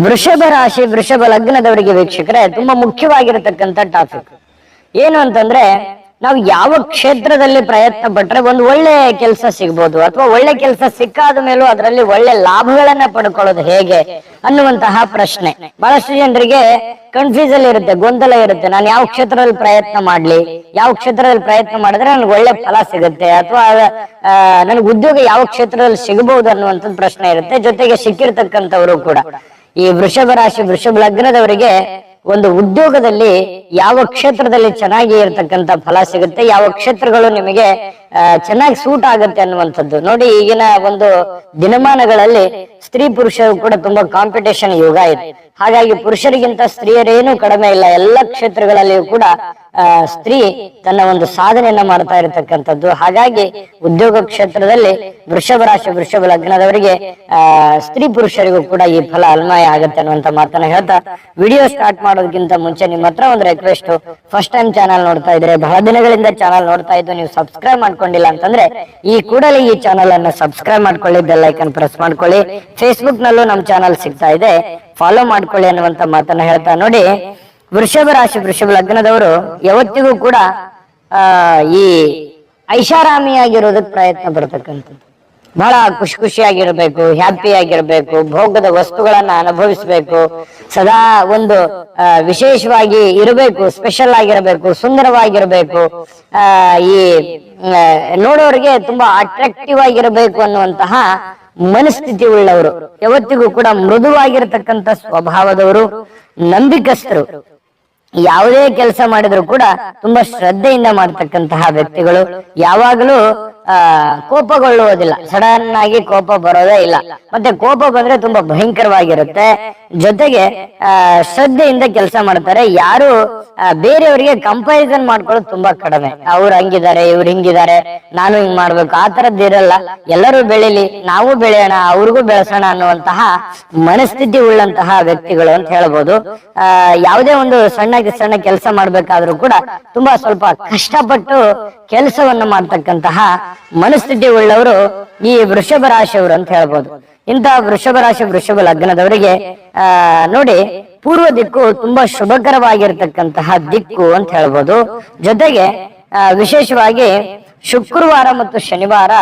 ವೃಷಭ ರಾಶಿ ವೃಷಭ ಲಗ್ನದವರಿಗೆ ವೀಕ್ಷಕರೇ ತುಂಬಾ ಮುಖ್ಯವಾಗಿರತಕ್ಕಂತ ಟಾಪಿಕ್ ಏನು ಅಂತಂದ್ರೆ ನಾವು ಯಾವ ಕ್ಷೇತ್ರದಲ್ಲಿ ಪ್ರಯತ್ನ ಪಟ್ರೆ ಒಂದು ಒಳ್ಳೆ ಕೆಲಸ ಸಿಗ್ಬೋದು ಅಥವಾ ಒಳ್ಳೆ ಕೆಲಸ ಸಿಕ್ಕಾದ ಮೇಲೂ ಅದರಲ್ಲಿ ಒಳ್ಳೆ ಲಾಭಗಳನ್ನ ಪಡ್ಕೊಳ್ಳೋದು ಹೇಗೆ ಅನ್ನುವಂತಹ ಪ್ರಶ್ನೆ ಬಹಳಷ್ಟು ಜನರಿಗೆ ಕನ್ಫ್ಯೂಸ್ ಅಲ್ಲಿ ಇರುತ್ತೆ, ಗೊಂದಲ ಇರುತ್ತೆ. ನಾನು ಯಾವ ಕ್ಷೇತ್ರದಲ್ಲಿ ಪ್ರಯತ್ನ ಮಾಡ್ಲಿ, ಯಾವ ಕ್ಷೇತ್ರದಲ್ಲಿ ಪ್ರಯತ್ನ ಮಾಡಿದ್ರೆ ನನ್ಗೆ ಒಳ್ಳೆ ಫಲ ಸಿಗುತ್ತೆ ಅಥವಾ ನನಗೆ ಉದ್ಯೋಗ ಯಾವ ಕ್ಷೇತ್ರದಲ್ಲಿ ಸಿಗಬಹುದು ಅನ್ನುವಂಥದ್ದು ಪ್ರಶ್ನೆ ಇರುತ್ತೆ. ಜೊತೆಗೆ ಸಿಕ್ಕಿರ್ತಕ್ಕಂಥವರು ಕೂಡ ಈ ವೃಷಭ ರಾಶಿ ವೃಷಭ ಲಗ್ನದವರಿಗೆ ಒಂದು ಉದ್ಯೋಗದಲ್ಲಿ ಯಾವ ಕ್ಷೇತ್ರದಲ್ಲಿ ಚೆನ್ನಾಗಿ ಇರತಕ್ಕಂತ ಫಲ ಸಿಗುತ್ತೆ, ಯಾವ ಕ್ಷೇತ್ರಗಳು ನಿಮಗೆ ಚೆನ್ನಾಗಿ ಸೂಟ್ ಆಗುತ್ತೆ ಅನ್ನುವಂಥದ್ದು. ನೋಡಿ, ಈಗಿನ ಒಂದು ದಿನಮಾನಗಳಲ್ಲಿ ಸ್ತ್ರೀ ಪುರುಷರು ಕೂಡ ತುಂಬಾ ಕಾಂಪಿಟೇಷನ್ ಯುಗ ಇದೆ. ಹಾಗಾಗಿ ಪುರುಷರಿಗಿಂತ ಸ್ತ್ರೀಯರೇನು ಕಡಿಮೆ ಇಲ್ಲ. ಎಲ್ಲ ಕ್ಷೇತ್ರಗಳಲ್ಲಿಯೂ ಕೂಡ ಸ್ತ್ರೀ ತನ್ನ ಒಂದು ಸಾಧನೆಯನ್ನ ಮಾಡ್ತಾ ಇರತಕ್ಕಂಥದ್ದು. ಹಾಗಾಗಿ ಉದ್ಯೋಗ ಕ್ಷೇತ್ರದಲ್ಲಿ ವೃಷಭ ರಾಶಿ ವೃಷಭ ಲಗ್ನದವರಿಗೆ ಸ್ತ್ರೀ ಪುರುಷರಿಗೂ ಕೂಡ ಈ ಫಲ ಅನ್ವಯ ಆಗುತ್ತೆ ಅನ್ನುವಂತ ಮಾತನ್ನ ಹೇಳ್ತಾ ವಿಡಿಯೋ ಸ್ಟಾರ್ಟ್ ಮಾಡೋದಕ್ಕಿಂತ ಮುಂಚೆ ನಿಮ್ಮ ಹತ್ರ ಒಂದು ರಿಕ್ವೆಸ್ಟ್, ಫಸ್ಟ್ ಟೈಮ್ ಚಾನಲ್ ನೋಡ್ತಾ ಇದ್ರೆ, ಬಹಳ ದಿನಗಳಿಂದ ಚಾನಲ್ ನೋಡ್ತಾ ಇದ್ದು ನೀವು ಸಬ್ಸ್ಕ್ರೈಬ್ ಮಾಡ್ಕೊಂಡಿಲ್ಲ ಅಂತಂದ್ರೆ ಈ ಕೂಡಲೇ ಈ ಚಾನಲ್ ಅನ್ನ ಸಬ್ಸ್ಕ್ರೈಬ್ ಮಾಡ್ಕೊಳ್ಳಿ, ಬೆಲ್ ಐಕನ್ ಪ್ರೆಸ್ ಮಾಡ್ಕೊಳ್ಳಿ. ಫೇಸ್ಬುಕ್ ನಲ್ಲೂ ನಮ್ಮ ಚಾನಲ್ ಸಿಗ್ತಾ ಇದೆ, ಫಾಲೋ ಮಾಡ್ಕೊಳ್ಳಿ ಅನ್ನುವಂತ ಮಾತನ್ನ ಹೇಳ್ತಾ ನೋಡಿ, ವೃಷಭ ರಾಶಿ ವೃಷಭ ಲಗ್ನದವರು ಯಾವತ್ತಿಗೂ ಕೂಡ ಈ ಐಷಾರಾಮಿಯಾಗಿರೋದಕ್ಕೆ ಪ್ರಯತ್ನ ಪಡ್ತಕ್ಕಂಥದ್ದು. ಬಹಳ ಖುಷಿ ಖುಷಿಯಾಗಿರ್ಬೇಕು, ಹ್ಯಾಪಿ ಆಗಿರ್ಬೇಕು, ಭೋಗದ ವಸ್ತುಗಳನ್ನ ಅನುಭವಿಸ್ಬೇಕು, ಸದಾ ಒಂದು ವಿಶೇಷವಾಗಿ ಇರಬೇಕು, ಸ್ಪೆಷಲ್ ಆಗಿರಬೇಕು, ಸುಂದರವಾಗಿರ್ಬೇಕು, ಈ ನೋಡೋರಿಗೆ ತುಂಬಾ ಅಟ್ರಾಕ್ಟಿವ್ ಆಗಿರಬೇಕು ಅನ್ನುವಂತಹ ಮನಸ್ಥಿತಿ ಉಳ್ಳವರು, ಯಾವತ್ತಿಗೂ ಕೂಡ ಮೃದುವಾಗಿರತಕ್ಕಂತ ಸ್ವಭಾವದವರು, ನಂಬಿಕಸ್ಥರು, ಯಾವುದೇ ಕೆಲಸ ಮಾಡಿದ್ರು ಕೂಡ ತುಂಬಾ ಶ್ರದ್ಧೆಯಿಂದ ಮಾಡ್ತಕ್ಕಂತಹ ವ್ಯಕ್ತಿಗಳು, ಯಾವಾಗಲೂ ಕೋಪಗೊಳ್ಳುವುದಿಲ್ಲ, ಸಡನ್ ಆಗಿ ಕೋಪ ಬರೋದೇ ಇಲ್ಲ. ಮತ್ತೆ ಕೋಪ ಬಂದ್ರೆ ತುಂಬಾ ಭಯಂಕರವಾಗಿರುತ್ತೆ. ಜೊತೆಗೆ ಶ್ರದ್ಧೆಯಿಂದ ಕೆಲಸ ಮಾಡ್ತಾರೆ. ಯಾರು ಬೇರೆಯವರಿಗೆ ಕಂಪ್ಯಾರಿಸನ್ ಮಾಡ್ಕೊಳ್ಳೋದು ತುಂಬಾ ಕಡಿಮೆ. ಅವ್ರು ಹಂಗಿದ್ದಾರೆ, ಇವ್ರು ಹಿಂಗಿದ್ದಾರೆ, ನಾನು ಹಿಂಗ್ ಮಾಡ್ಬೇಕು, ಆ ತರದ್ದು ಇರಲ್ಲ. ಎಲ್ಲರೂ ಬೆಳಿಲಿ, ನಾವು ಬೆಳೆಯೋಣ, ಅವ್ರಿಗೂ ಬೆಳೆಸೋಣ ಅನ್ನುವಂತಹ ಮನಸ್ಥಿತಿ ಉಳ್ಳಂತಹ ವ್ಯಕ್ತಿಗಳು ಅಂತ ಹೇಳ್ಬೋದು. ಯಾವುದೇ ಒಂದು ಸಣ್ಣ ಕೆಲಸ ಮಾಡ್ಬೇಕಾದ್ರೂ ಕೂಡ ತುಂಬಾ ಸ್ವಲ್ಪ ಕಷ್ಟಪಟ್ಟು ಕೆಲಸವನ್ನು ಮಾಡ್ತಕ್ಕಂತಹ ಮನಸ್ಥಿತಿ ಉಳ್ಳವರು ಈ ವೃಷಭ ರಾಶಿಯವರು ಅಂತ ಹೇಳ್ಬೋದು. ಇಂತಹ ವೃಷಭ ರಾಶಿ ವೃಷಭ ಲಗ್ನದವರಿಗೆ ನೋಡಿ, ಪೂರ್ವ ದಿಕ್ಕು ತುಂಬಾ ಶುಭಕರವಾಗಿರ್ತಕ್ಕಂತಹ ದಿಕ್ಕು ಅಂತ ಹೇಳ್ಬೋದು. ಜೊತೆಗೆ ವಿಶೇಷವಾಗಿ ಶುಕ್ರವಾರ ಮತ್ತು ಶನಿವಾರ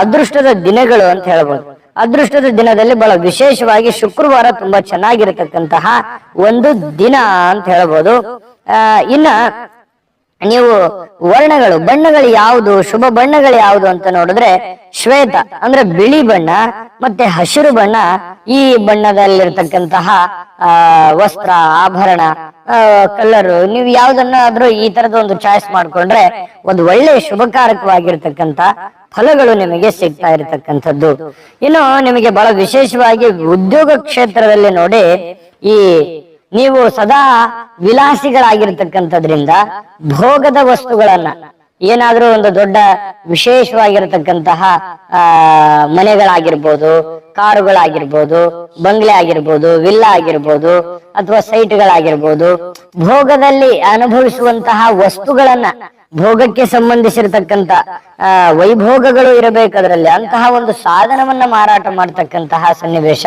ಅದೃಷ್ಟದ ದಿನಗಳು ಅಂತ ಹೇಳ್ಬೋದು. ಅದೃಷ್ಟದ ದಿನದಲ್ಲಿ ಬಹಳ ವಿಶೇಷವಾಗಿ ಶುಕ್ರವಾರ ತುಂಬಾ ಚೆನ್ನಾಗಿರತಕ್ಕಂತಹ ಒಂದು ದಿನ ಅಂತ ಹೇಳ್ಬೋದು. ಇನ್ನ ನೀವು ವರ್ಣಗಳು, ಬಣ್ಣಗಳು ಯಾವುದು, ಶುಭ ಬಣ್ಣಗಳು ಯಾವುದು ಅಂತ ನೋಡಿದ್ರೆ ಶ್ವೇತ ಅಂದ್ರೆ ಬಿಳಿ ಬಣ್ಣ ಮತ್ತೆ ಹಸಿರು ಬಣ್ಣ. ಈ ಬಣ್ಣದಲ್ಲಿರ್ತಕ್ಕಂತಹ ವಸ್ತ್ರ, ಆಭರಣ, ಕಲರ್, ನೀವು ಯಾವ್ದನ್ನಾದ್ರೂ ಈ ತರದ ಒಂದು ಚಾಯ್ಸ್ ಮಾಡ್ಕೊಂಡ್ರೆ ಒಂದು ಒಳ್ಳೆ ಶುಭಕಾರಕವಾಗಿರ್ತಕ್ಕಂತ ಫಲಗಳು ನಿಮಗೆ ಸಿಗ್ತಾ ಇರತಕ್ಕಂಥದ್ದು. ಇನ್ನು ನಿಮಗೆ ಬಹಳ ವಿಶೇಷವಾಗಿ ಉದ್ಯೋಗ ಕ್ಷೇತ್ರದಲ್ಲಿ ನೋಡಿ, ಈ ನೀವು ಸದಾ ವಿಲಾಸಿಗಳಾಗಿರ್ತಕ್ಕಂಥದ್ರಿಂದ ಭೋಗದ ವಸ್ತುಗಳನ್ನ, ಏನಾದ್ರೂ ಒಂದು ದೊಡ್ಡ ವಿಶೇಷವಾಗಿರತಕ್ಕಂತಹ ಮನೆಗಳಾಗಿರ್ಬೋದು, ಕಾರುಗಳಾಗಿರ್ಬೋದು, ಬಂಗ್ಲೆ ಆಗಿರ್ಬೋದು, ವಿಲ್ಲಾ ಆಗಿರ್ಬೋದು, ಅಥವಾ ಸೈಟ್ಗಳಾಗಿರ್ಬೋದು, ಭೋಗದಲ್ಲಿ ಅನುಭವಿಸುವಂತಹ ವಸ್ತುಗಳನ್ನ, ಭೋಗಕ್ಕೆ ಸಂಬಂಧಿಸಿರತಕ್ಕಂತ ವೈಭೋಗಗಳು ಇರಬೇಕದ್ರಲ್ಲಿ, ಅಂತಹ ಒಂದು ಸಾಧನವನ್ನ ಮಾರಾಟ ಮಾಡ್ತಕ್ಕಂತಹ ಸನ್ನಿವೇಶ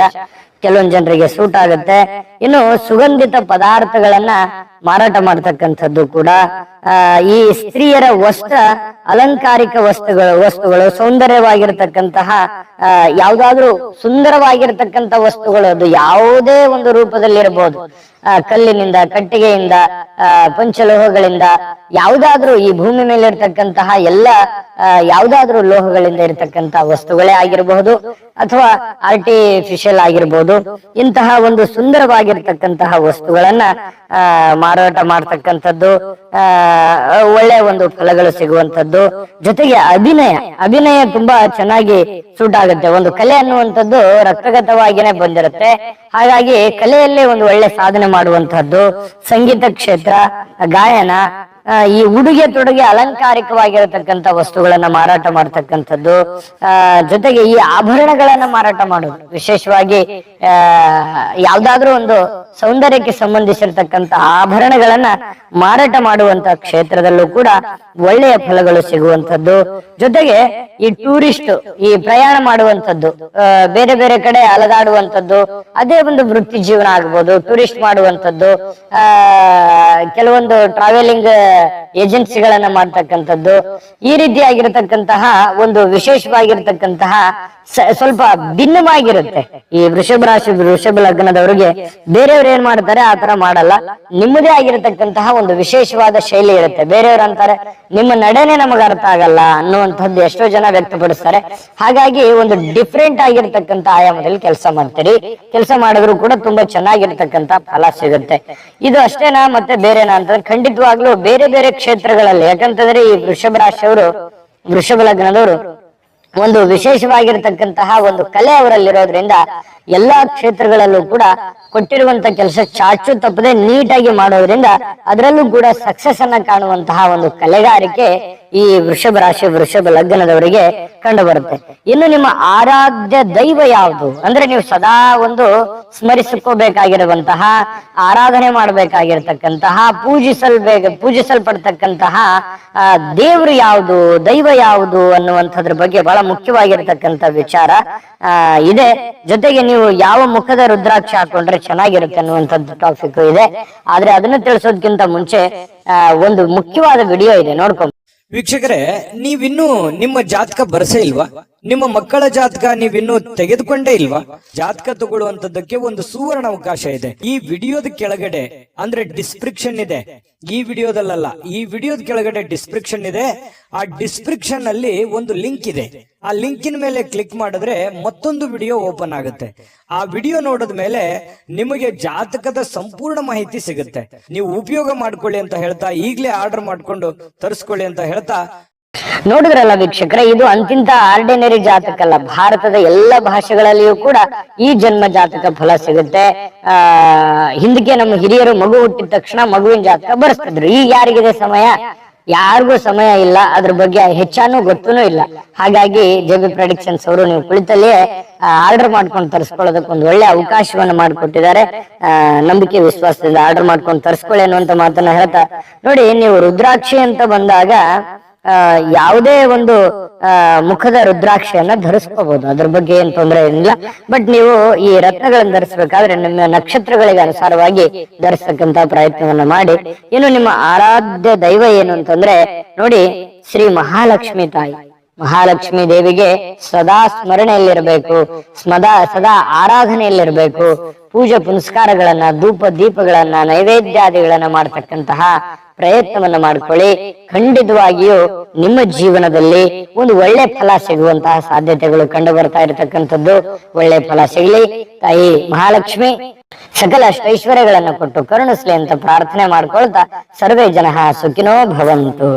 ಕೆಲವೊಂದು ಜನರಿಗೆ ಸೂಟ್ ಆಗುತ್ತೆ. ಇನ್ನು ಸುಗಂಧಿತ ಪದಾರ್ಥಗಳನ್ನ ಮಾರಾಟ ಮಾಡ್ತಕ್ಕಂಥದ್ದು ಕೂಡ, ಈ ಸ್ತ್ರೀಯರ ವಸ್ತ್ರ ಅಲಂಕಾರಿಕ ವಸ್ತುಗಳು ಸೌಂದರ್ಯವಾಗಿರ್ತಕ್ಕಂತಹ ಯಾವ್ದಾದ್ರೂ ಸುಂದರವಾಗಿರ್ತಕ್ಕಂಥ ವಸ್ತುಗಳು, ಅದು ಯಾವುದೇ ಒಂದು ರೂಪದಲ್ಲಿರಬಹುದು, ಕಲ್ಲಿನಿಂದ, ಕಟ್ಟಿಗೆಯಿಂದ, ಪಂಚಲೋಹಗಳಿಂದ, ಯಾವ್ದಾದ್ರೂ ಈ ಭೂಮಿ ಮೇಲೆ ಇರ್ತಕ್ಕಂತಹ ಎಲ್ಲ ಯಾವ್ದಾದ್ರೂ ಲೋಹಗಳಿಂದ ಇರತಕ್ಕಂತ ವಸ್ತುಗಳೇ ಆಗಿರಬಹುದು ಅಥವಾ ಆರ್ಟಿಫಿಷಿಯಲ್ ಆಗಿರ್ಬೋದು. ಇಂತಹ ಒಂದು ಸುಂದರವಾಗಿರ್ತಕ್ಕಂತಹ ವಸ್ತುಗಳನ್ನ ಮಾರಾಟ ಮಾಡ್ತಕ್ಕಂಥದ್ದು, ಒಳ್ಳೆ ಒಂದು ಫಲಗಳು ಸಿಗುವಂತದ್ದು. ಜೊತೆಗೆ ಅಭಿನಯ ತುಂಬಾ ಚೆನ್ನಾಗಿ ಸೂಟ್ ಆಗುತ್ತೆ. ಒಂದು ಕಲೆ ಅನ್ನುವಂಥದ್ದು ರಕ್ತಗತವಾಗಿನೇ ಬಂದಿರುತ್ತೆ. ಹಾಗಾಗಿ ಕಲೆಯಲ್ಲೇ ಒಂದು ಒಳ್ಳೆ ಸಾಧನೆ ಮಾಡುವಂತಹದ್ದು, ಸಂಗೀತ ಕ್ಷೇತ್ರ, ಗಾಯನ, ಈ ಉಡುಗೆ ತೊಡುಗೆ ಅಲಂಕಾರಿಕವಾಗಿರತಕ್ಕಂತ ವಸ್ತುಗಳನ್ನ ಮಾರಾಟ ಮಾಡ್ತಕ್ಕಂಥದ್ದು, ಜೊತೆಗೆ ಈ ಆಭರಣಗಳನ್ನ ಮಾರಾಟ ಮಾಡೋದು, ವಿಶೇಷವಾಗಿ ಯಾವ್ದಾದ್ರೂ ಒಂದು ಸೌಂದರ್ಯಕ್ಕೆ ಸಂಬಂಧಿಸಿರ್ತಕ್ಕಂಥ ಆಭರಣಗಳನ್ನ ಮಾರಾಟ ಮಾಡುವಂತ ಕ್ಷೇತ್ರದಲ್ಲೂ ಕೂಡ ಒಳ್ಳೆಯ ಫಲಗಳು ಸಿಗುವಂತದ್ದು. ಜೊತೆಗೆ ಈ ಟೂರಿಸ್ಟ್, ಈ ಪ್ರಯಾಣ ಮಾಡುವಂತದ್ದು, ಬೇರೆ ಬೇರೆ ಕಡೆ ಅಲದಾಡುವಂತದ್ದು, ಅದೇ ಒಂದು ವೃತ್ತಿ ಜೀವನ ಆಗ್ಬೋದು. ಟೂರಿಸ್ಟ್ ಮಾಡುವಂತದ್ದು, ಕೆಲವೊಂದು ಟ್ರಾವೆಲಿಂಗ್ ಏಜೆನ್ಸಿಗಳನ್ನ ಮಾಡ್ತಕ್ಕಂಥದ್ದು, ಈ ರೀತಿಯಾಗಿರತಕ್ಕಂತಹ ಒಂದು ವಿಶೇಷವಾಗಿರ್ತಕ್ಕಂತಹ ಸ್ವಲ್ಪ ಭಿನ್ನವಾಗಿರುತ್ತೆ. ಈ ವೃಷಭ ರಾಶಿ, ವೃಷಭ ಲಗ್ನದವರಿಗೆ ಬೇರೆಯವ್ರು ಏನ್ ಮಾಡ್ತಾರೆ ಆ ತರ ಮಾಡಲ್ಲ. ನಿಮ್ಮದೇ ಆಗಿರತಕ್ಕಂತಹ ಒಂದು ವಿಶೇಷವಾದ ಶೈಲಿ ಇರುತ್ತೆ. ಬೇರೆಯವ್ರು ಅಂತಾರೆ ನಿಮ್ಮ ನಡೆನೆ ನಮಗ ಅರ್ಥ ಆಗಲ್ಲ ಅನ್ನುವಂಥದ್ದು ಎಷ್ಟೋ ಜನ ವ್ಯಕ್ತಪಡಿಸ್ತಾರೆ. ಹಾಗಾಗಿ ಒಂದು ಡಿಫ್ರೆಂಟ್ ಆಗಿರ್ತಕ್ಕಂಥ ಆಯಾಮದಲ್ಲಿ ಕೆಲಸ ಮಾಡ್ತೀರಿ. ಕೆಲಸ ಮಾಡಿದ್ರು ಕೂಡ ತುಂಬಾ ಚೆನ್ನಾಗಿರ್ತಕ್ಕಂಥ ಫಲ ಸಿಗುತ್ತೆ. ಇದು ಅಷ್ಟೇನಾ ಮತ್ತೆ ಬೇರೆನಾ ಅಂತಂದ್ರೆ ಖಂಡಿತವಾಗ್ಲೂ ಬೇರೆ ಬೇರೆ ಕ್ಷೇತ್ರಗಳಲ್ಲಿ. ಯಾಕಂತಂದ್ರೆ ಈ ವೃಷಭ ರಾಶಿಯವರು, ವೃಷಭ ಲಗ್ನದವರು ಒಂದು ವಿಶೇಷವಾಗಿರ್ತಕ್ಕಂತಹ ಒಂದು ಕಲೆ ಅವರಲ್ಲಿರೋದ್ರಿಂದ ಎಲ್ಲಾ ಕ್ಷೇತ್ರಗಳಲ್ಲೂ ಕೂಡ ಕೊಟ್ಟಿರುವಂತ ಕೆಲಸ ಚಾಚು ತಪ್ಪದೆ ನೀಟಾಗಿ ಮಾಡೋದ್ರಿಂದ ಅದರಲ್ಲೂ ಕೂಡ ಸಕ್ಸಸ್ ಅನ್ನ ಕಾಣುವಂತಹ ಒಂದು ಕಲೆಗಾರಿಕೆ ಈ ವೃಷಭ ರಾಶಿ, ವೃಷಭ ಲಗ್ನದವರಿಗೆ ಕಂಡು ಬರುತ್ತೆ. ಇನ್ನು ನಿಮ್ಮ ಆರಾಧ್ಯ ದೈವ ಯಾವುದು ಅಂದ್ರೆ ನೀವು ಸದಾ ಒಂದು ಸ್ಮರಿಸಿಕೋಬೇಕಾಗಿರುವಂತಹ, ಆರಾಧನೆ ಮಾಡಬೇಕಾಗಿರ್ತಕ್ಕಂತಹ, ಪೂಜಿಸಲ್ಪಡ್ತಕ್ಕಂತಹ ದೇವ್ರು ಯಾವುದು, ದೈವ ಯಾವುದು ಅನ್ನುವಂಥದ್ರ ಬಗ್ಗೆ ಬಹಳ ಮುಖ್ಯವಾಗಿರ್ತಕ್ಕಂಥ ವಿಚಾರ ಇದೆ. ಜೊತೆಗೆ ನೀವು ಯಾವ ಮುಖದ ರುದ್ರಾಕ್ಷ ಹಾಕೊಂಡ್ರೆ ಚೆನ್ನಾಗಿರುತ್ತೆ ಅನ್ನುವಂಥದ್ದು ಟಾಪಿಕ್ ಇದೆ. ಆದ್ರೆ ಅದನ್ನ ತಿಳಿಸೋದಕ್ಕಿಂತ ಮುಂಚೆ ಒಂದು ಮುಖ್ಯವಾದ ವಿಡಿಯೋ ಇದೆ, ನೋಡ್ಕೊಂಡು. ವೀಕ್ಷಕರೇ, ನೀವಿನ್ನೂ ನಿಮ್ಮ ಜಾತಕ ಬರಸೇ ಇಲ್ವಾ? ನಿಮ್ಮ ಮಕ್ಕಳ ಜಾತಕ ನೀವಿನ್ನೂ ತೆಗೆದುಕೊಂಡೇ ಇಲ್ವಾ? ಜಾತಕ ತಗೊಳ್ಳುವಂತದ್ದಕ್ಕೆ ಒಂದು ಸುವರ್ಣ ಅವಕಾಶ ಇದೆ. ಈ ವಿಡಿಯೋದ ಕೆಳಗಡೆ ಅಂದ್ರೆ ಡಿಸ್ಕ್ರಿಪ್ಷನ್ ಇದೆ. ಈ ವಿಡಿಯೋದಲ್ಲ, ಈ ವಿಡಿಯೋದ ಕೆಳಗಡೆ ಡಿಸ್ಕ್ರಿಪ್ಷನ್ ಇದೆ. ಆ ಡಿಸ್ಕ್ರಿಪ್ಷನ್ ಅಲ್ಲಿ ಒಂದು ಲಿಂಕ್ ಇದೆ. ಆ ಲಿಂಕಿನ ಮೇಲೆ ಕ್ಲಿಕ್ ಮಾಡಿದ್ರೆ ಮತ್ತೊಂದು ವಿಡಿಯೋ ಓಪನ್ ಆಗುತ್ತೆ. ಆ ವಿಡಿಯೋ ನೋಡಿದ ಮೇಲೆ ನಿಮಗೆ ಜಾತಕದ ಸಂಪೂರ್ಣ ಮಾಹಿತಿ ಸಿಗುತ್ತೆ. ನೀವು ಉಪಯೋಗ ಮಾಡ್ಕೊಳ್ಳಿ ಅಂತ ಹೇಳ್ತಾ, ಈಗಲೇ ಆರ್ಡರ್ ಮಾಡ್ಕೊಂಡು ತರಿಸ್ಕೊಳ್ಳಿ ಅಂತ ಹೇಳ್ತಾ. ನೋಡಿದ್ರಲ್ಲ ವೀಕ್ಷಕರೇ, ಇದು ಅಂತಿಂತ ಆರ್ಡಿನರಿ ಜಾತಕ ಅಲ್ಲ. ಭಾರತದ ಎಲ್ಲ ಭಾಷೆಗಳಲ್ಲಿಯೂ ಕೂಡ ಈ ಜನ್ಮ ಜಾತಕ ಫಲ ಸಿಗುತ್ತೆ. ಹಿಂದಕ್ಕೆ ನಮ್ಮ ಹಿರಿಯರು ಮಗು ಹುಟ್ಟಿದ ತಕ್ಷಣ ಮಗುವಿನ ಜಾತಕ ಬರ್ಸ್ತಿದ್ರು. ಈಗ ಯಾರಿಗಿದೆ ಸಮಯ? ಯಾರಿಗೂ ಸಮಯ ಇಲ್ಲ. ಅದ್ರ ಬಗ್ಗೆ ಹೆಚ್ಚಾನು ಗೊತ್ತೂ ಇಲ್ಲ. ಹಾಗಾಗಿ ಜೆಬಿ ಪ್ರೆಡಿಕ್ಷನ್ಸ್ ಅವರು ನೀವು ಕುಳಿತಲ್ಲಿಯೇ ಆರ್ಡರ್ ಮಾಡ್ಕೊಂಡು ತರಿಸ್ಕೊಳ್ಳೋದಕ್ಕೆ ಒಂದು ಒಳ್ಳೆ ಅವಕಾಶವನ್ನ ಮಾಡಿಕೊಟ್ಟಿದ್ದಾರೆ. ನಂಬಿಕೆ ವಿಶ್ವಾಸದಿಂದ ಆರ್ಡರ್ ಮಾಡ್ಕೊಂಡು ತರಿಸ್ಕೊಳ್ಳಿ ಅನ್ನುವಂತ ಮಾತನ್ನ ಹೇಳ್ತಾ, ನೋಡಿ ನೀವು ರುದ್ರಾಕ್ಷಿ ಅಂತ ಬಂದಾಗ ಯಾವುದೇ ಒಂದು ಮುಖದ ರುದ್ರಾಕ್ಷಿಯನ್ನ ಧರಿಸ್ಕೋಬಹುದು. ಅದ್ರ ಬಗ್ಗೆ ಏನ್ ತೊಂದರೆ ಏನಿಲ್ಲ. ಬಟ್ ನೀವು ಈ ರತ್ನಗಳನ್ನ ಧರಿಸಬೇಕಾದ್ರೆ ನಿಮ್ಮ ನಕ್ಷತ್ರಗಳಿಗೆ ಅನುಸಾರವಾಗಿ ಧರಿಸತಕ್ಕಂತ ಪ್ರಯತ್ನವನ್ನ ಮಾಡಿ. ಇನ್ನು ನಿಮ್ಮ ಆರಾಧ್ಯ ದೈವ ಏನು ಅಂತಂದ್ರೆ ನೋಡಿ, ಶ್ರೀ ಮಹಾಲಕ್ಷ್ಮಿ ತಾಯಿ, ಮಹಾಲಕ್ಷ್ಮಿ ದೇವಿಗೆ ಸದಾ ಸ್ಮರಣೆಯಲ್ಲಿರಬೇಕು, ಸದಾ ಆರಾಧನೆಯಲ್ಲಿರಬೇಕು. ಪೂಜೆ ಪುನಸ್ಕಾರಗಳನ್ನ, ಧೂಪ ದೀಪಗಳನ್ನ, ನೈವೇದ್ಯಾದಿಗಳನ್ನ ಮಾಡತಕ್ಕಂತಹ ಪ್ರಯತ್ನವನ್ನ ಮಾಡ್ಕೊಳ್ಳಿ. ಖಂಡಿತವಾಗಿಯೂ ನಿಮ್ಮ ಜೀವನದಲ್ಲಿ ಒಂದು ಒಳ್ಳೆ ಫಲ ಸಿಗುವಂತಹ ಸಾಧ್ಯತೆಗಳು ಕಂಡು ಬರ್ತಾ ಇರತಕ್ಕಂಥದ್ದು. ಒಳ್ಳೆ ಫಲ ಸಿಗಲಿ. ತಾಯಿ ಮಹಾಲಕ್ಷ್ಮಿ ಸಕಲ ಐಶ್ವರ್ಯಗಳನ್ನು ಕೊಟ್ಟು ಕರುಣಿಸ್ಲಿ ಅಂತ ಪ್ರಾರ್ಥನೆ ಮಾಡ್ಕೊಳ್ತಾ, ಸರ್ವೇ ಜನಃ ಸುಖಿನೋ ಭವಂತು.